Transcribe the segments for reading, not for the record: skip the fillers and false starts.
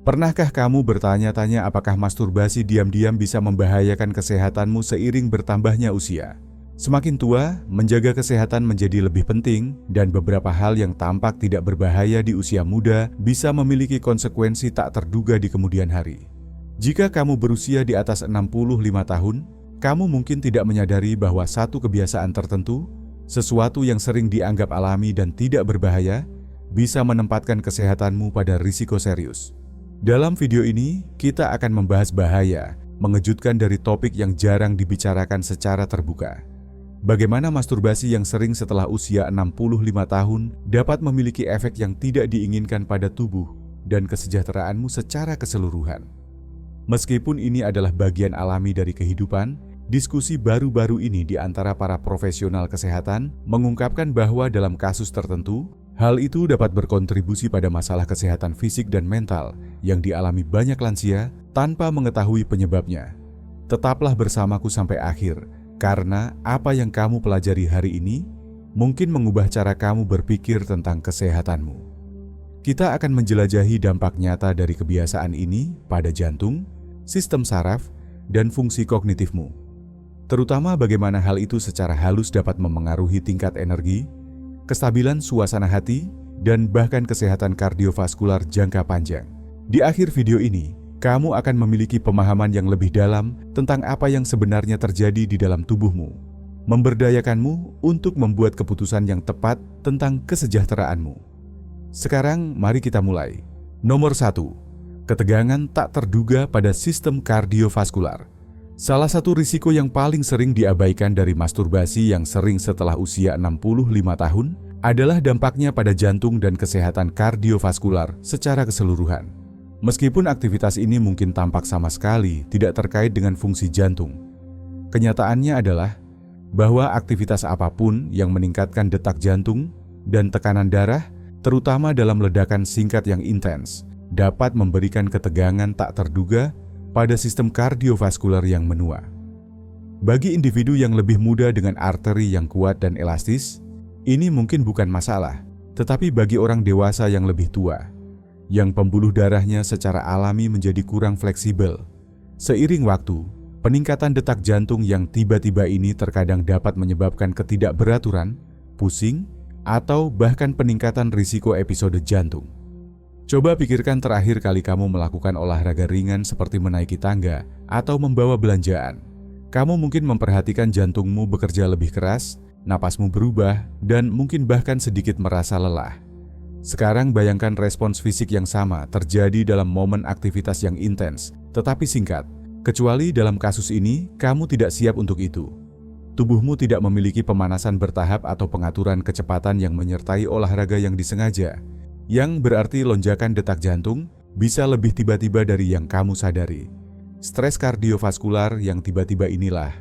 Pernahkah kamu bertanya-tanya apakah masturbasi diam-diam bisa membahayakan kesehatanmu seiring bertambahnya usia? Semakin tua, menjaga kesehatan menjadi lebih penting dan beberapa hal yang tampak tidak berbahaya di usia muda bisa memiliki konsekuensi tak terduga di kemudian hari. Jika kamu berusia di atas 65 tahun, kamu mungkin tidak menyadari bahwa satu kebiasaan tertentu, sesuatu yang sering dianggap alami dan tidak berbahaya, bisa menempatkan kesehatanmu pada risiko serius. Dalam video ini, kita akan membahas bahaya mengejutkan dari topik yang jarang dibicarakan secara terbuka. Bagaimana masturbasi yang sering setelah usia 65 tahun dapat memiliki efek yang tidak diinginkan pada tubuh dan kesejahteraanmu secara keseluruhan. Meskipun ini adalah bagian alami dari kehidupan, diskusi baru-baru ini di antara para profesional kesehatan mengungkapkan bahwa dalam kasus tertentu, hal itu dapat berkontribusi pada masalah kesehatan fisik dan mental yang dialami banyak lansia tanpa mengetahui penyebabnya. Tetaplah bersamaku sampai akhir, karena apa yang kamu pelajari hari ini mungkin mengubah cara kamu berpikir tentang kesehatanmu. Kita akan menjelajahi dampak nyata dari kebiasaan ini pada jantung, sistem saraf, dan fungsi kognitifmu. Terutama bagaimana hal itu secara halus dapat memengaruhi tingkat energi, kestabilan suasana hati, dan bahkan kesehatan kardiovaskular jangka panjang. Di akhir video ini, kamu akan memiliki pemahaman yang lebih dalam tentang apa yang sebenarnya terjadi di dalam tubuhmu, memberdayakanmu untuk membuat keputusan yang tepat tentang kesejahteraanmu. Sekarang, mari kita mulai. Nomor 1. Ketegangan tak terduga pada sistem kardiovaskular. Salah satu risiko yang paling sering diabaikan dari masturbasi yang sering setelah usia 65 tahun adalah dampaknya pada jantung dan kesehatan kardiovaskular secara keseluruhan. Meskipun aktivitas ini mungkin tampak sama sekali tidak terkait dengan fungsi jantung, kenyataannya adalah bahwa aktivitas apapun yang meningkatkan detak jantung dan tekanan darah, terutama dalam ledakan singkat yang intens, dapat memberikan ketegangan tak terduga pada sistem kardiovaskular yang menua. Bagi individu yang lebih muda dengan arteri yang kuat dan elastis, ini mungkin bukan masalah, tetapi bagi orang dewasa yang lebih tua, yang pembuluh darahnya secara alami menjadi kurang fleksibel, seiring waktu, peningkatan detak jantung yang tiba-tiba ini terkadang dapat menyebabkan ketidakberaturan, pusing, atau bahkan peningkatan risiko episode jantung. Coba pikirkan terakhir kali kamu melakukan olahraga ringan seperti menaiki tangga atau membawa belanjaan. Kamu mungkin memperhatikan jantungmu bekerja lebih keras, napasmu berubah, dan mungkin bahkan sedikit merasa lelah. Sekarang bayangkan respons fisik yang sama terjadi dalam momen aktivitas yang intens, tetapi singkat. Kecuali dalam kasus ini, kamu tidak siap untuk itu. Tubuhmu tidak memiliki pemanasan bertahap atau pengaturan kecepatan yang menyertai olahraga yang disengaja, yang berarti lonjakan detak jantung bisa lebih tiba-tiba dari yang kamu sadari. Stres kardiovaskular yang tiba-tiba inilah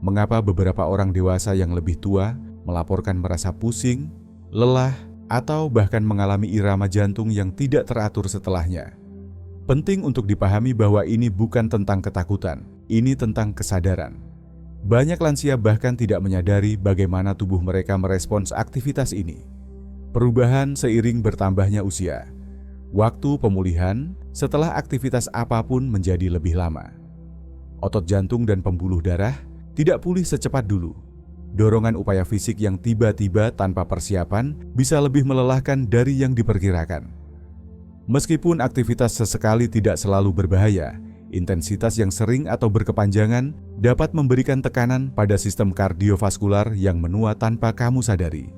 mengapa beberapa orang dewasa yang lebih tua melaporkan merasa pusing, lelah, atau bahkan mengalami irama jantung yang tidak teratur setelahnya. Penting untuk dipahami bahwa ini bukan tentang ketakutan, ini tentang kesadaran. Banyak lansia bahkan tidak menyadari bagaimana tubuh mereka merespons aktivitas ini. Perubahan seiring bertambahnya usia. Waktu pemulihan setelah aktivitas apapun menjadi lebih lama. Otot jantung dan pembuluh darah tidak pulih secepat dulu. Dorongan upaya fisik yang tiba-tiba tanpa persiapan bisa lebih melelahkan dari yang diperkirakan. Meskipun aktivitas sesekali tidak selalu berbahaya, intensitas yang sering atau berkepanjangan dapat memberikan tekanan pada sistem kardiovaskular yang menua tanpa kamu sadari.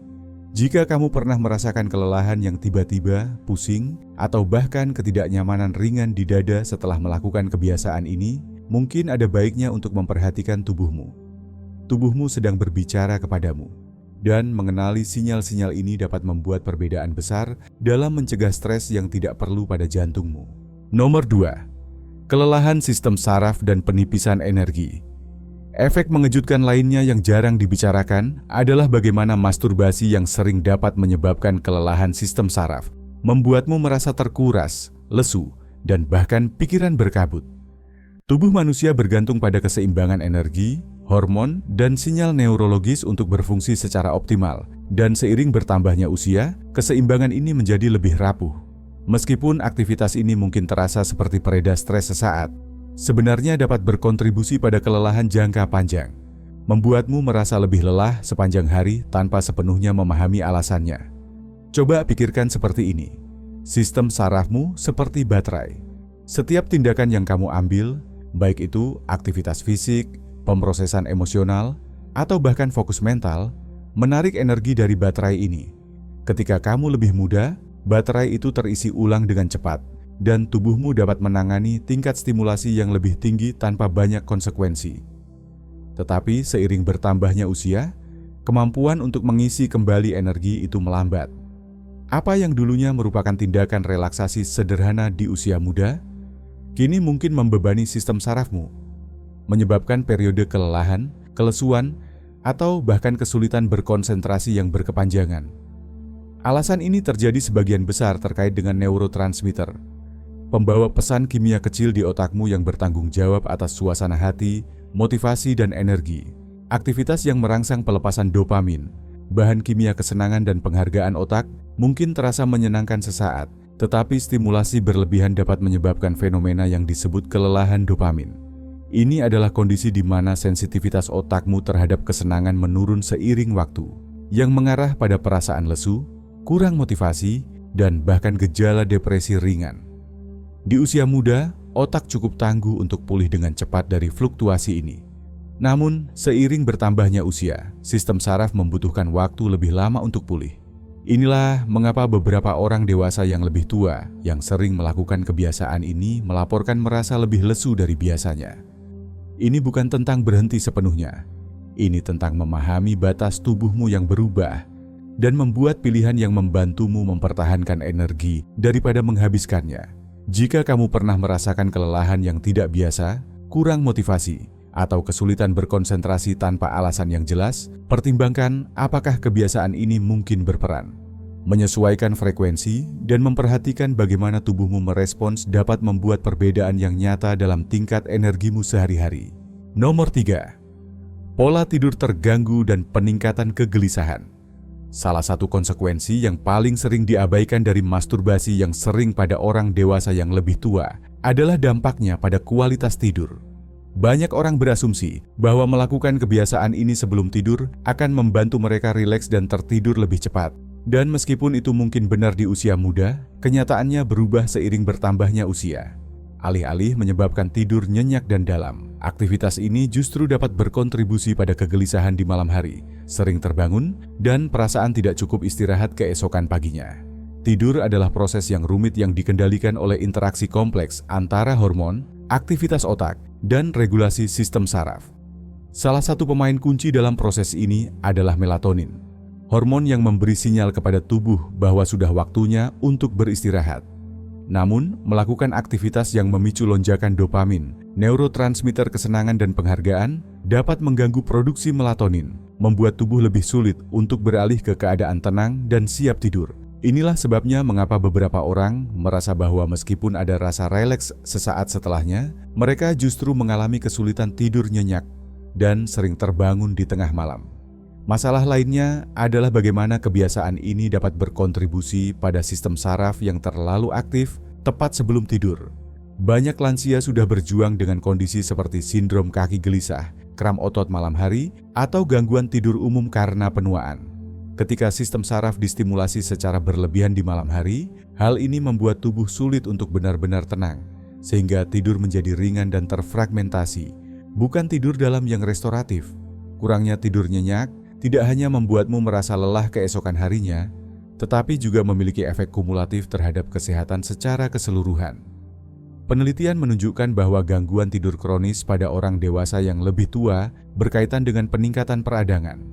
Jika kamu pernah merasakan kelelahan yang tiba-tiba, pusing, atau bahkan ketidaknyamanan ringan di dada setelah melakukan kebiasaan ini, mungkin ada baiknya untuk memperhatikan tubuhmu. Tubuhmu sedang berbicara kepadamu, dan mengenali sinyal-sinyal ini dapat membuat perbedaan besar dalam mencegah stres yang tidak perlu pada jantungmu. Nomor 2. Kelelahan sistem saraf dan penipisan energi. Efek mengejutkan lainnya yang jarang dibicarakan adalah bagaimana masturbasi yang sering dapat menyebabkan kelelahan sistem saraf, membuatmu merasa terkuras, lesu, dan bahkan pikiran berkabut. Tubuh manusia bergantung pada keseimbangan energi, hormon, dan sinyal neurologis untuk berfungsi secara optimal, dan seiring bertambahnya usia, keseimbangan ini menjadi lebih rapuh. Meskipun aktivitas ini mungkin terasa seperti pereda stres sesaat, sebenarnya dapat berkontribusi pada kelelahan jangka panjang, membuatmu merasa lebih lelah sepanjang hari tanpa sepenuhnya memahami alasannya. Coba pikirkan seperti ini. Sistem sarafmu seperti baterai. Setiap tindakan yang kamu ambil, baik itu aktivitas fisik, pemrosesan emosional, atau bahkan fokus mental, menarik energi dari baterai ini. Ketika kamu lebih muda, baterai itu terisi ulang dengan cepat, dan tubuhmu dapat menangani tingkat stimulasi yang lebih tinggi tanpa banyak konsekuensi. Tetapi seiring bertambahnya usia, kemampuan untuk mengisi kembali energi itu melambat. Apa yang dulunya merupakan tindakan relaksasi sederhana di usia muda, kini mungkin membebani sistem sarafmu, menyebabkan periode kelelahan, kelesuan, atau bahkan kesulitan berkonsentrasi yang berkepanjangan. Alasan ini terjadi sebagian besar terkait dengan neurotransmitter, pembawa pesan kimia kecil di otakmu yang bertanggung jawab atas suasana hati, motivasi, dan energi. Aktivitas yang merangsang pelepasan dopamin, bahan kimia kesenangan dan penghargaan otak, mungkin terasa menyenangkan sesaat, tetapi stimulasi berlebihan dapat menyebabkan fenomena yang disebut kelelahan dopamin. Ini adalah kondisi di mana sensitivitas otakmu terhadap kesenangan menurun seiring waktu, yang mengarah pada perasaan lesu, kurang motivasi, dan bahkan gejala depresi ringan. Di usia muda, otak cukup tangguh untuk pulih dengan cepat dari fluktuasi ini. Namun, seiring bertambahnya usia, sistem saraf membutuhkan waktu lebih lama untuk pulih. Inilah mengapa beberapa orang dewasa yang lebih tua yang sering melakukan kebiasaan ini melaporkan merasa lebih lesu dari biasanya. Ini bukan tentang berhenti sepenuhnya. Ini tentang memahami batas tubuhmu yang berubah dan membuat pilihan yang membantumu mempertahankan energi daripada menghabiskannya. Jika kamu pernah merasakan kelelahan yang tidak biasa, kurang motivasi, atau kesulitan berkonsentrasi tanpa alasan yang jelas, pertimbangkan apakah kebiasaan ini mungkin berperan. Menyesuaikan frekuensi dan memperhatikan bagaimana tubuhmu merespons dapat membuat perbedaan yang nyata dalam tingkat energimu sehari-hari. Nomor 3. Pola tidur terganggu dan peningkatan kegelisahan. Salah satu konsekuensi yang paling sering diabaikan dari masturbasi yang sering pada orang dewasa yang lebih tua adalah dampaknya pada kualitas tidur. Banyak orang berasumsi bahwa melakukan kebiasaan ini sebelum tidur akan membantu mereka rileks dan tertidur lebih cepat. Dan meskipun itu mungkin benar di usia muda, kenyataannya berubah seiring bertambahnya usia. Alih-alih menyebabkan tidur nyenyak dan dalam, aktivitas ini justru dapat berkontribusi pada kegelisahan di malam hari, sering terbangun, dan perasaan tidak cukup istirahat keesokan paginya. Tidur adalah proses yang rumit yang dikendalikan oleh interaksi kompleks antara hormon, aktivitas otak, dan regulasi sistem saraf. Salah satu pemain kunci dalam proses ini adalah melatonin, hormon yang memberi sinyal kepada tubuh bahwa sudah waktunya untuk beristirahat. Namun, melakukan aktivitas yang memicu lonjakan dopamin, neurotransmitter kesenangan dan penghargaan, dapat mengganggu produksi melatonin, membuat tubuh lebih sulit untuk beralih ke keadaan tenang dan siap tidur. Inilah sebabnya mengapa beberapa orang merasa bahwa meskipun ada rasa rileks sesaat setelahnya, mereka justru mengalami kesulitan tidur nyenyak dan sering terbangun di tengah malam. Masalah lainnya adalah bagaimana kebiasaan ini dapat berkontribusi pada sistem saraf yang terlalu aktif tepat sebelum tidur. Banyak lansia sudah berjuang dengan kondisi seperti sindrom kaki gelisah, kram otot malam hari, atau gangguan tidur umum karena penuaan. Ketika sistem saraf distimulasi secara berlebihan di malam hari, hal ini membuat tubuh sulit untuk benar-benar tenang, sehingga tidur menjadi ringan dan terfragmentasi. Bukan tidur dalam yang restoratif. Kurangnya tidur nyenyak tidak hanya membuatmu merasa lelah keesokan harinya, tetapi juga memiliki efek kumulatif terhadap kesehatan secara keseluruhan. Penelitian menunjukkan bahwa gangguan tidur kronis pada orang dewasa yang lebih tua berkaitan dengan peningkatan peradangan,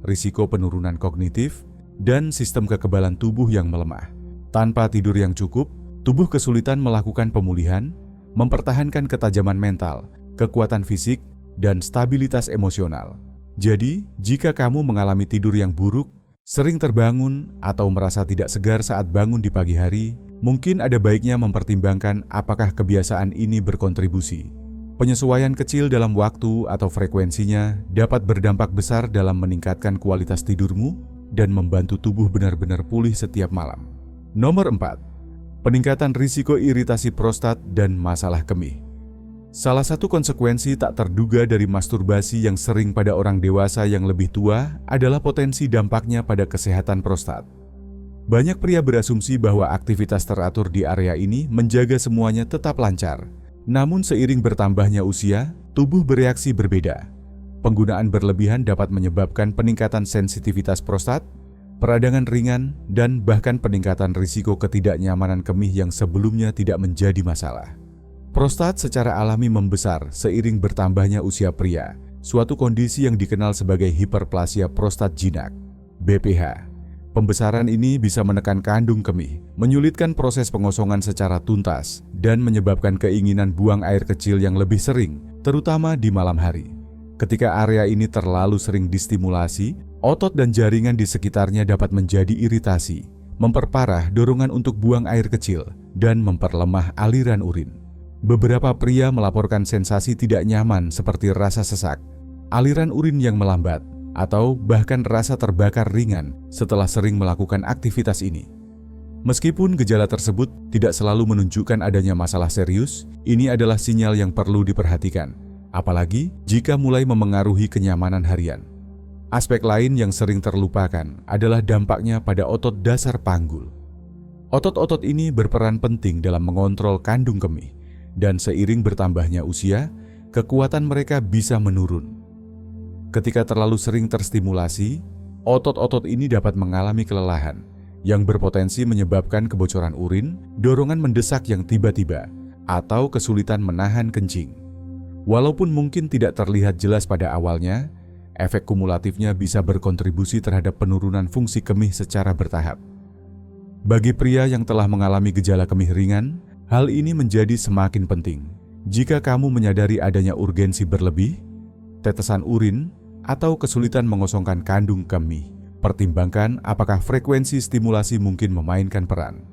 risiko penurunan kognitif, dan sistem kekebalan tubuh yang melemah. Tanpa tidur yang cukup, tubuh kesulitan melakukan pemulihan, mempertahankan ketajaman mental, kekuatan fisik, dan stabilitas emosional. Jadi, jika kamu mengalami tidur yang buruk, sering terbangun, atau merasa tidak segar saat bangun di pagi hari, mungkin ada baiknya mempertimbangkan apakah kebiasaan ini berkontribusi. Penyesuaian kecil dalam waktu atau frekuensinya dapat berdampak besar dalam meningkatkan kualitas tidurmu dan membantu tubuh benar-benar pulih setiap malam. Nomor 4. peningkatan risiko iritasi prostat, dan masalah kemih. Salah satu konsekuensi tak terduga dari masturbasi yang sering pada orang dewasa yang lebih tua adalah potensi dampaknya pada kesehatan prostat. Banyak pria berasumsi bahwa aktivitas teratur di area ini menjaga semuanya tetap lancar. Namun seiring bertambahnya usia, tubuh bereaksi berbeda. Penggunaan berlebihan dapat menyebabkan peningkatan sensitivitas prostat, peradangan ringan, dan bahkan peningkatan risiko ketidaknyamanan kemih yang sebelumnya tidak menjadi masalah. Prostat secara alami membesar seiring bertambahnya usia pria, suatu kondisi yang dikenal sebagai hiperplasia prostat jinak, BPH. Pembesaran ini bisa menekan kandung kemih, menyulitkan proses pengosongan secara tuntas, dan menyebabkan keinginan buang air kecil yang lebih sering, terutama di malam hari. Ketika area ini terlalu sering distimulasi, otot dan jaringan di sekitarnya dapat menjadi iritasi, memperparah dorongan untuk buang air kecil, dan memperlemah aliran urin. Beberapa pria melaporkan sensasi tidak nyaman seperti rasa sesak, aliran urin yang melambat, atau bahkan rasa terbakar ringan setelah sering melakukan aktivitas ini. Meskipun gejala tersebut tidak selalu menunjukkan adanya masalah serius, ini adalah sinyal yang perlu diperhatikan, apalagi jika mulai memengaruhi kenyamanan harian. Aspek lain yang sering terlupakan adalah dampaknya pada otot dasar panggul. Otot-otot ini berperan penting dalam mengontrol kandung kemih, dan seiring bertambahnya usia, kekuatan mereka bisa menurun. Ketika terlalu sering terstimulasi, otot-otot ini dapat mengalami kelelahan, yang berpotensi menyebabkan kebocoran urin, dorongan mendesak yang tiba-tiba, atau kesulitan menahan kencing. Walaupun mungkin tidak terlihat jelas pada awalnya, efek kumulatifnya bisa berkontribusi terhadap penurunan fungsi kemih secara bertahap. Bagi pria yang telah mengalami gejala kemih ringan, hal ini menjadi semakin penting. Jika kamu menyadari adanya urgensi berlebih, tetesan urin, atau kesulitan mengosongkan kandung kemih, pertimbangkan apakah frekuensi stimulasi mungkin memainkan peran.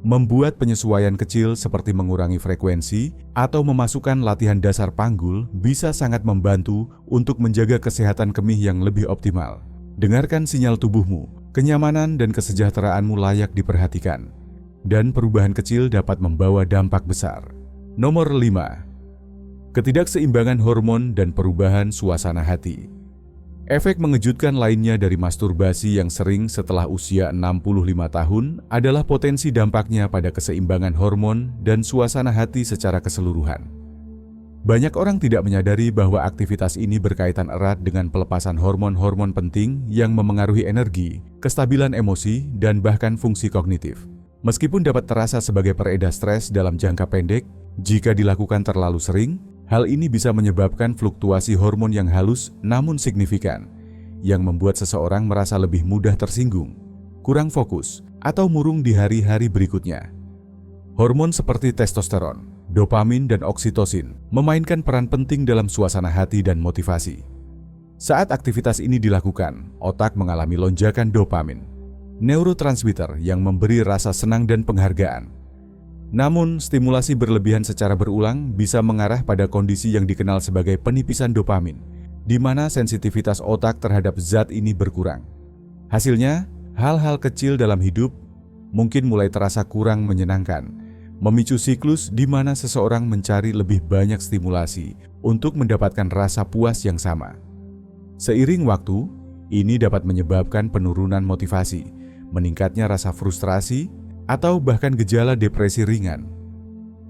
Membuat penyesuaian kecil seperti mengurangi frekuensi atau memasukkan latihan dasar panggul bisa sangat membantu untuk menjaga kesehatan kemih yang lebih optimal. Dengarkan sinyal tubuhmu, kenyamanan dan kesejahteraanmu layak diperhatikan. Dan perubahan kecil dapat membawa dampak besar. Nomor 5. Ketidakseimbangan hormon dan perubahan suasana hati. Efek mengejutkan lainnya dari masturbasi yang sering setelah usia 65 tahun adalah potensi dampaknya pada keseimbangan hormon dan suasana hati secara keseluruhan. Banyak orang tidak menyadari bahwa aktivitas ini berkaitan erat dengan pelepasan hormon-hormon penting yang memengaruhi energi, kestabilan emosi, dan bahkan fungsi kognitif. Meskipun dapat terasa sebagai peredah stres dalam jangka pendek, jika dilakukan terlalu sering, hal ini bisa menyebabkan fluktuasi hormon yang halus namun signifikan, yang membuat seseorang merasa lebih mudah tersinggung, kurang fokus, atau murung di hari-hari berikutnya. Hormon seperti testosteron, dopamin, dan oksitosin memainkan peran penting dalam suasana hati dan motivasi. Saat aktivitas ini dilakukan, otak mengalami lonjakan dopamin, neurotransmitter yang memberi rasa senang dan penghargaan. Namun, stimulasi berlebihan secara berulang bisa mengarah pada kondisi yang dikenal sebagai penipisan dopamin, di mana sensitivitas otak terhadap zat ini berkurang. Hasilnya, hal-hal kecil dalam hidup mungkin mulai terasa kurang menyenangkan, memicu siklus di mana seseorang mencari lebih banyak stimulasi untuk mendapatkan rasa puas yang sama. Seiring waktu, ini dapat menyebabkan penurunan motivasi, meningkatnya rasa frustrasi, atau bahkan gejala depresi ringan.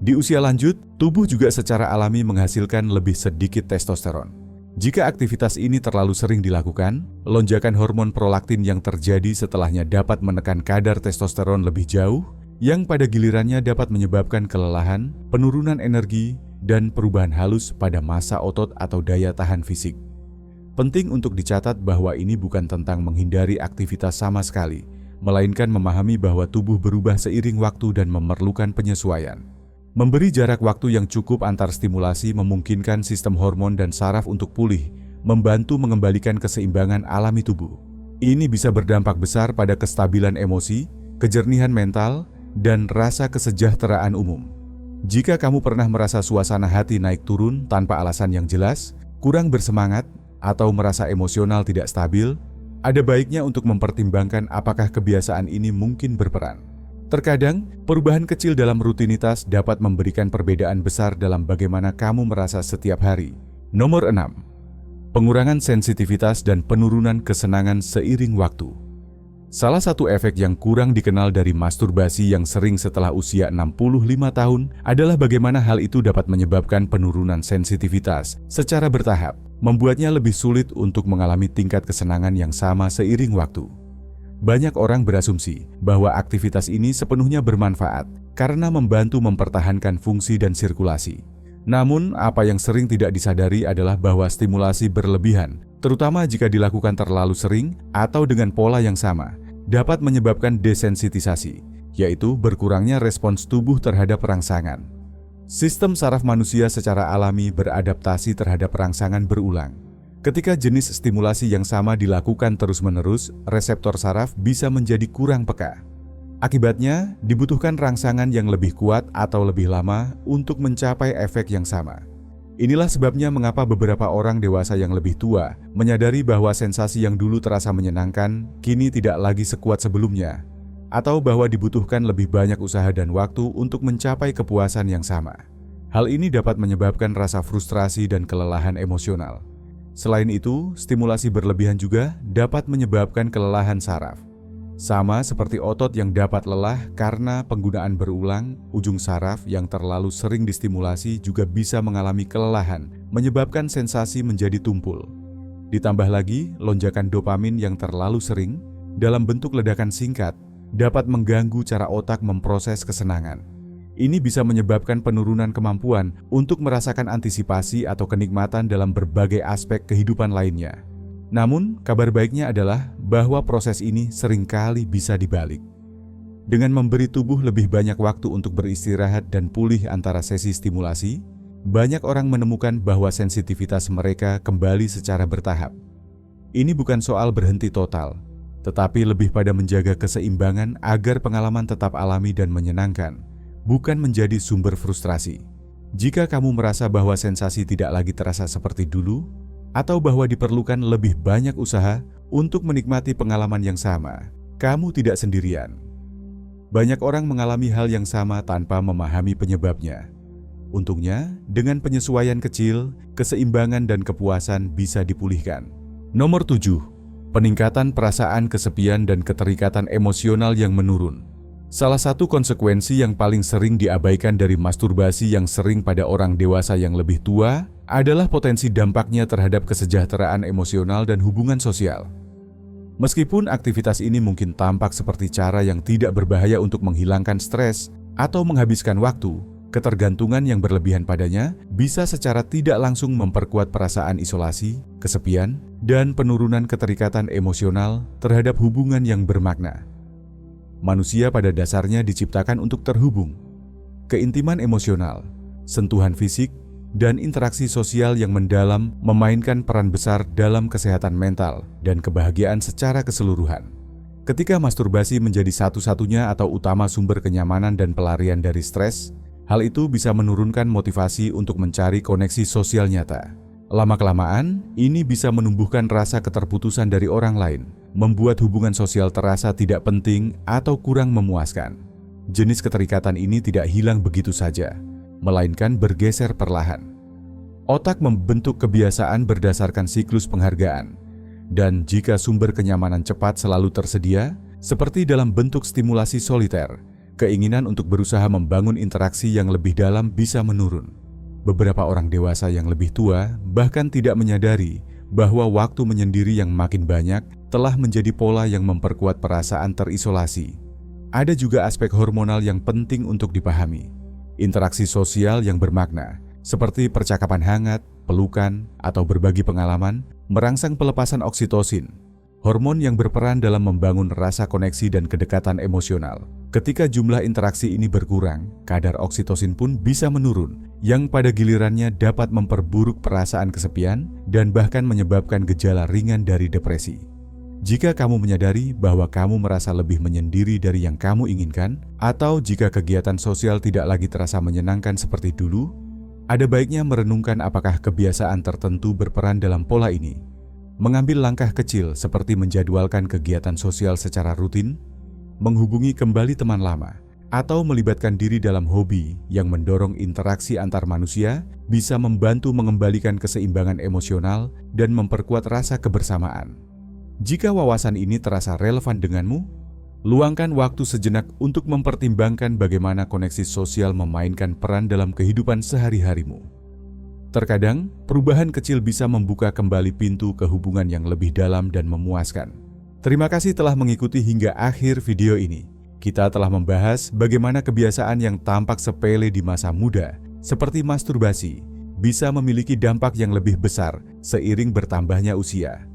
Di usia lanjut, tubuh juga secara alami menghasilkan lebih sedikit testosteron. Jika aktivitas ini terlalu sering dilakukan, lonjakan hormon prolaktin yang terjadi setelahnya dapat menekan kadar testosteron lebih jauh, yang pada gilirannya dapat menyebabkan kelelahan, penurunan energi, dan perubahan halus pada massa otot atau daya tahan fisik. Penting untuk dicatat bahwa ini bukan tentang menghindari aktivitas sama sekali, melainkan memahami bahwa tubuh berubah seiring waktu dan memerlukan penyesuaian. Memberi jarak waktu yang cukup antar stimulasi memungkinkan sistem hormon dan saraf untuk pulih, membantu mengembalikan keseimbangan alami tubuh. Ini bisa berdampak besar pada kestabilan emosi, kejernihan mental, dan rasa kesejahteraan umum. Jika kamu pernah merasa suasana hati naik turun tanpa alasan yang jelas, kurang bersemangat, atau merasa emosional tidak stabil, ada baiknya untuk mempertimbangkan apakah kebiasaan ini mungkin berperan. Terkadang, perubahan kecil dalam rutinitas dapat memberikan perbedaan besar dalam bagaimana kamu merasa setiap hari. Nomor 6. Pengurangan sensitivitas dan penurunan kesenangan seiring waktu. Salah satu efek yang kurang dikenal dari masturbasi yang sering setelah usia 65 tahun adalah bagaimana hal itu dapat menyebabkan penurunan sensitivitas secara bertahap, membuatnya lebih sulit untuk mengalami tingkat kesenangan yang sama seiring waktu. Banyak orang berasumsi bahwa aktivitas ini sepenuhnya bermanfaat karena membantu mempertahankan fungsi dan sirkulasi. Namun, apa yang sering tidak disadari adalah bahwa stimulasi berlebihan, terutama jika dilakukan terlalu sering atau dengan pola yang sama, dapat menyebabkan desensitisasi, yaitu berkurangnya respons tubuh terhadap rangsangan. Sistem saraf manusia secara alami beradaptasi terhadap rangsangan berulang. Ketika jenis stimulasi yang sama dilakukan terus-menerus, reseptor saraf bisa menjadi kurang peka. Akibatnya, dibutuhkan rangsangan yang lebih kuat atau lebih lama untuk mencapai efek yang sama. Inilah sebabnya mengapa beberapa orang dewasa yang lebih tua menyadari bahwa sensasi yang dulu terasa menyenangkan kini tidak lagi sekuat sebelumnya, atau bahwa dibutuhkan lebih banyak usaha dan waktu untuk mencapai kepuasan yang sama. Hal ini dapat menyebabkan rasa frustrasi dan kelelahan emosional. Selain itu, stimulasi berlebihan juga dapat menyebabkan kelelahan saraf. Sama seperti otot yang dapat lelah karena penggunaan berulang, ujung saraf yang terlalu sering distimulasi juga bisa mengalami kelelahan, menyebabkan sensasi menjadi tumpul. Ditambah lagi, lonjakan dopamin yang terlalu sering, dalam bentuk ledakan singkat, dapat mengganggu cara otak memproses kesenangan. Ini bisa menyebabkan penurunan kemampuan untuk merasakan antisipasi atau kenikmatan dalam berbagai aspek kehidupan lainnya. Namun, kabar baiknya adalah bahwa proses ini seringkali bisa dibalik. Dengan memberi tubuh lebih banyak waktu untuk beristirahat dan pulih antara sesi stimulasi, banyak orang menemukan bahwa sensitivitas mereka kembali secara bertahap. Ini bukan soal berhenti total, tetapi lebih pada menjaga keseimbangan agar pengalaman tetap alami dan menyenangkan, bukan menjadi sumber frustrasi. Jika kamu merasa bahwa sensasi tidak lagi terasa seperti dulu, atau bahwa diperlukan lebih banyak usaha untuk menikmati pengalaman yang sama, kamu tidak sendirian. Banyak orang mengalami hal yang sama tanpa memahami penyebabnya. Untungnya, dengan penyesuaian kecil, keseimbangan dan kepuasan bisa dipulihkan. Nomor 7. Peningkatan perasaan kesepian dan keterikatan emosional yang menurun. Salah satu konsekuensi yang paling sering diabaikan dari masturbasi yang sering pada orang dewasa yang lebih tua adalah potensi dampaknya terhadap kesejahteraan emosional dan hubungan sosial. Meskipun aktivitas ini mungkin tampak seperti cara yang tidak berbahaya untuk menghilangkan stres atau menghabiskan waktu, ketergantungan yang berlebihan padanya bisa secara tidak langsung memperkuat perasaan isolasi, kesepian, dan penurunan keterikatan emosional terhadap hubungan yang bermakna. Manusia pada dasarnya diciptakan untuk terhubung. Keintiman emosional, sentuhan fisik, dan interaksi sosial yang mendalam memainkan peran besar dalam kesehatan mental dan kebahagiaan secara keseluruhan. Ketika masturbasi menjadi satu-satunya atau utama sumber kenyamanan dan pelarian dari stres, hal itu bisa menurunkan motivasi untuk mencari koneksi sosial nyata. Lama-kelamaan, ini bisa menumbuhkan rasa keterputusan dari orang lain, membuat hubungan sosial terasa tidak penting atau kurang memuaskan. Jenis keterikatan ini tidak hilang begitu saja, melainkan bergeser perlahan. Otak membentuk kebiasaan berdasarkan siklus penghargaan, dan jika sumber kenyamanan cepat selalu tersedia, seperti dalam bentuk stimulasi soliter, keinginan untuk berusaha membangun interaksi yang lebih dalam bisa menurun. Beberapa orang dewasa yang lebih tua bahkan tidak menyadari bahwa waktu menyendiri yang makin banyak telah menjadi pola yang memperkuat perasaan terisolasi. Ada juga aspek hormonal yang penting untuk dipahami. Interaksi sosial yang bermakna, seperti percakapan hangat, pelukan, atau berbagi pengalaman, merangsang pelepasan oksitosin, hormon yang berperan dalam membangun rasa koneksi dan kedekatan emosional. Ketika jumlah interaksi ini berkurang, kadar oksitosin pun bisa menurun, yang pada gilirannya dapat memperburuk perasaan kesepian dan bahkan menyebabkan gejala ringan dari depresi. Jika kamu menyadari bahwa kamu merasa lebih menyendiri dari yang kamu inginkan, atau jika kegiatan sosial tidak lagi terasa menyenangkan seperti dulu, ada baiknya merenungkan apakah kebiasaan tertentu berperan dalam pola ini. Mengambil langkah kecil seperti menjadwalkan kegiatan sosial secara rutin, menghubungi kembali teman lama, atau melibatkan diri dalam hobi yang mendorong interaksi antar manusia bisa membantu mengembalikan keseimbangan emosional dan memperkuat rasa kebersamaan. Jika wawasan ini terasa relevan denganmu, luangkan waktu sejenak untuk mempertimbangkan bagaimana koneksi sosial memainkan peran dalam kehidupan sehari-harimu. Terkadang, perubahan kecil bisa membuka kembali pintu ke hubungan yang lebih dalam dan memuaskan. Terima kasih telah mengikuti hingga akhir video ini. Kita telah membahas bagaimana kebiasaan yang tampak sepele di masa muda, seperti masturbasi, bisa memiliki dampak yang lebih besar seiring bertambahnya usia.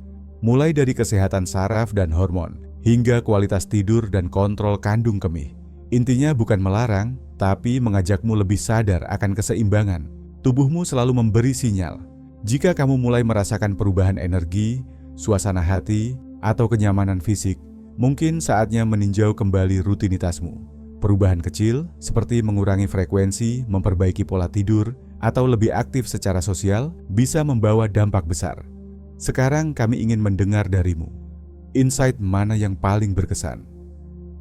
Mulai dari kesehatan saraf dan hormon, hingga kualitas tidur dan kontrol kandung kemih. Intinya bukan melarang, tapi mengajakmu lebih sadar akan keseimbangan. Tubuhmu selalu memberi sinyal. Jika kamu mulai merasakan perubahan energi, suasana hati, atau kenyamanan fisik, mungkin saatnya meninjau kembali rutinitasmu. Perubahan kecil seperti mengurangi frekuensi, memperbaiki pola tidur, atau lebih aktif secara sosial bisa membawa dampak besar. Sekarang kami ingin mendengar darimu. Insight mana yang paling berkesan?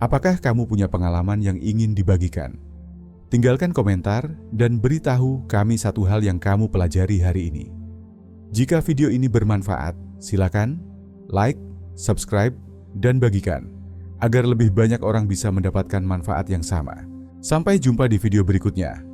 Apakah kamu punya pengalaman yang ingin dibagikan? Tinggalkan komentar dan beritahu kami satu hal yang kamu pelajari hari ini. Jika video ini bermanfaat, silakan like, subscribe, dan bagikan, agar lebih banyak orang bisa mendapatkan manfaat yang sama. Sampai jumpa di video berikutnya.